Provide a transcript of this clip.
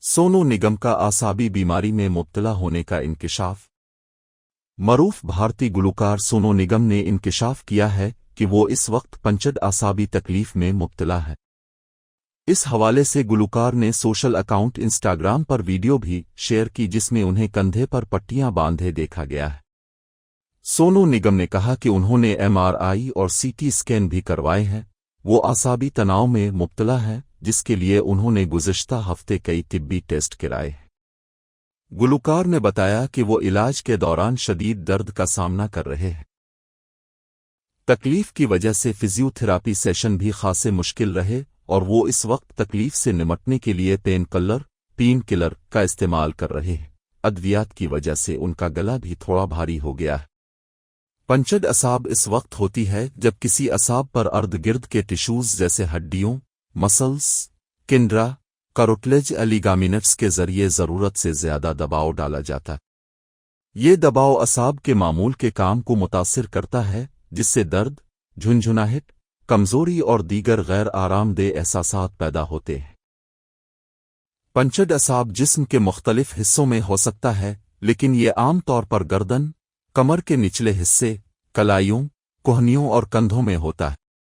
सोनू निगम का आसाबी बीमारी में मुब्तला होने का इंकिशाफ। मरूफ भारतीय गुलकार सोनू निगम ने इंकिशाफ किया है कि वो इस वक्त पंचद आसाबी तकलीफ में मुब्तला है। इस हवाले से गुलकार ने सोशल अकाउंट इंस्टाग्राम पर वीडियो भी शेयर की जिसमें उन्हें कंधे पर पट्टियां बांधे देखा गया है। सोनू निगम ने कहा कि उन्होंने एमआरआई और सीटी स्कैन भी करवाए हैं। वो आसाबी तनाव में मुब्तला है जिसके लिए उन्होंने गुज़िश्ता हफ्ते कई तिब्बी टेस्ट कराए हैं। गुलकार ने बताया कि वो इलाज के दौरान शदीद दर्द का सामना कर रहे हैं। तकलीफ की वजह से फिजियोथेरापी सेशन भी खासे मुश्किल रहे और वो इस वक्त तकलीफ से निमटने के लिए पेन किलर का इस्तेमाल कर रहे हैं। अद्वियात की वजह से उनका गला भी थोड़ा भारी हो गया है। पंचद असाब इस वक्त होती है जब किसी असाब पर अर्द गिर्द के टिश्यूज जैसे हड्डियों, मसल्स, किंड्रा, करोटलेज लिगामेंट्स के जरिए ज़रूरत से ज़्यादा दबाव डाला जाता है। ये दबाव असाब के मामूल के काम को मुतासिर करता है जिससे दर्द, झुंझुनाहट, कमजोरी और दीगर गैर आरामदेह एहसासात पैदा होते हैं। पंचद असाब जिस्म के मुख्तलिफ हिस्सों में हो सकता है लेकिन ये आम तौर पर गर्दन, कमर के निचले हिस्से, कलाइयों, कोहनियों और कंधों में होता है।